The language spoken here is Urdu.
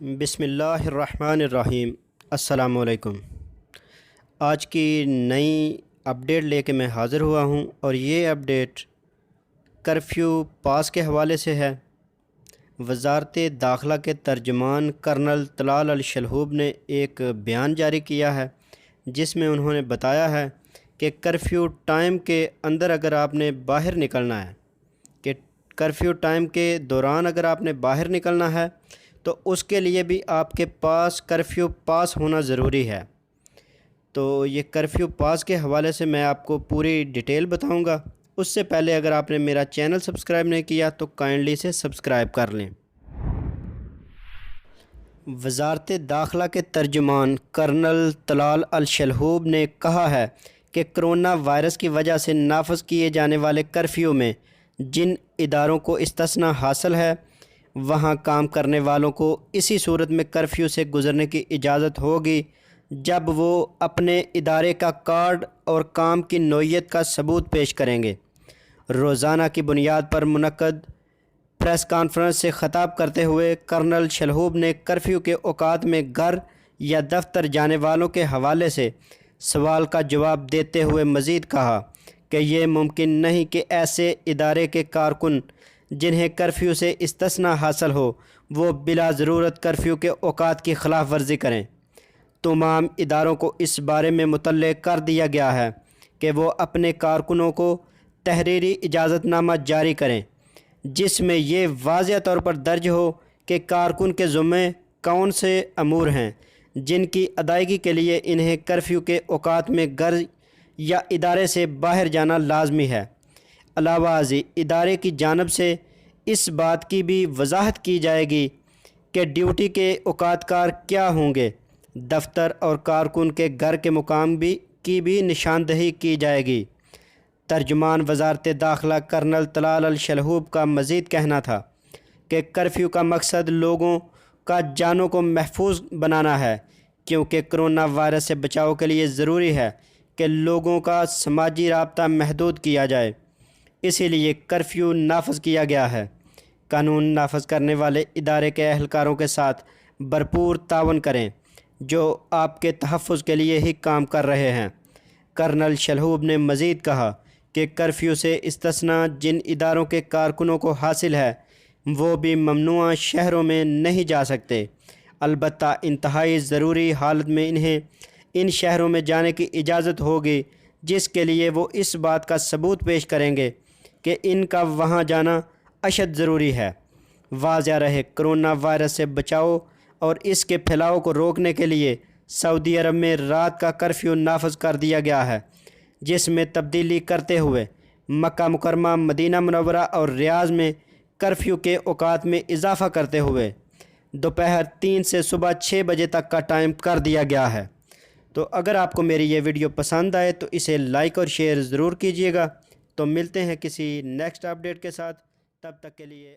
بسم اللہ الرحمن الرحیم۔ السلام علیکم۔ آج کی نئی اپڈیٹ لے کے میں حاضر ہوا ہوں، اور یہ اپڈیٹ کرفیو پاس کے حوالے سے ہے۔ وزارت داخلہ کے ترجمان کرنل طلال الشلہوب نے ایک بیان جاری کیا ہے، جس میں انہوں نے بتایا ہے کہ کرفیو ٹائم کے اندر اگر آپ نے باہر نکلنا ہے، کہ کرفیو ٹائم کے دوران اگر آپ نے باہر نکلنا ہے تو اس کے لیے بھی آپ کے پاس کرفیو پاس ہونا ضروری ہے۔ تو یہ کرفیو پاس کے حوالے سے میں آپ کو پوری ڈیٹیل بتاؤں گا۔ اس سے پہلے اگر آپ نے میرا چینل سبسکرائب نہیں کیا تو کائنڈلی سے سبسکرائب کر لیں۔ وزارت داخلہ کے ترجمان کرنل طلال الشلہوب نے کہا ہے کہ کرونا وائرس کی وجہ سے نافذ کیے جانے والے کرفیو میں جن اداروں کو استثناء حاصل ہے، وہاں کام کرنے والوں کو اسی صورت میں کرفیو سے گزرنے کی اجازت ہوگی جب وہ اپنے ادارے کا کارڈ اور کام کی نوعیت کا ثبوت پیش کریں گے۔ روزانہ کی بنیاد پر منعقد پریس کانفرنس سے خطاب کرتے ہوئے کرنل شلہوب نے کرفیو کے اوقات میں گھر یا دفتر جانے والوں کے حوالے سے سوال کا جواب دیتے ہوئے مزید کہا کہ یہ ممکن نہیں کہ ایسے ادارے کے کارکن جنہیں کرفیو سے استثناء حاصل ہو، وہ بلا ضرورت کرفیو کے اوقات کی خلاف ورزی کریں۔ تمام اداروں کو اس بارے میں مطلع کر دیا گیا ہے کہ وہ اپنے کارکنوں کو تحریری اجازت نامہ جاری کریں، جس میں یہ واضح طور پر درج ہو کہ کارکن کے ذمے کون سے امور ہیں جن کی ادائیگی کے لیے انہیں کرفیو کے اوقات میں گھر یا ادارے سے باہر جانا لازمی ہے۔ علاوہ ازیں ادارے کی جانب سے اس بات کی بھی وضاحت کی جائے گی کہ ڈیوٹی کے اوقات کار کیا ہوں گے۔ دفتر اور کارکن کے گھر کے مقام کی بھی نشاندہی کی جائے گی۔ ترجمان وزارت داخلہ کرنل طلال الشلہوب کا مزید کہنا تھا کہ کرفیو کا مقصد لوگوں کا جانوں کو محفوظ بنانا ہے، کیونکہ کرونا وائرس سے بچاؤ کے لیے ضروری ہے کہ لوگوں کا سماجی رابطہ محدود کیا جائے، اسی لیے کرفیو نافذ کیا گیا ہے۔ قانون نافذ کرنے والے ادارے کے اہلکاروں کے ساتھ بھرپور تعاون کریں جو آپ کے تحفظ کے لیے ہی کام کر رہے ہیں۔ کرنل شلہوب نے مزید کہا کہ کرفیو سے استثناء جن اداروں کے کارکنوں کو حاصل ہے وہ بھی ممنوعہ شہروں میں نہیں جا سکتے، البتہ انتہائی ضروری حالت میں انہیں ان شہروں میں جانے کی اجازت ہوگی جس کے لیے وہ اس بات کا ثبوت پیش کریں گے کہ ان کا وہاں جانا اشد ضروری ہے۔ واضح رہے، کرونا وائرس سے بچاؤ اور اس کے پھیلاؤ کو روکنے کے لیے سعودی عرب میں رات کا کرفیو نافذ کر دیا گیا ہے، جس میں تبدیلی کرتے ہوئے مکہ مکرمہ، مدینہ منورہ اور ریاض میں کرفیو کے اوقات میں اضافہ کرتے ہوئے دوپہر 3 سے صبح 6 بجے تک کا ٹائم کر دیا گیا ہے۔ تو اگر آپ کو میری یہ ویڈیو پسند آئے تو اسے لائک اور شیئر ضرور کیجیے گا۔ تو ملتے ہیں کسی نیکسٹ اپڈیٹ کے ساتھ، تب تک کے لیے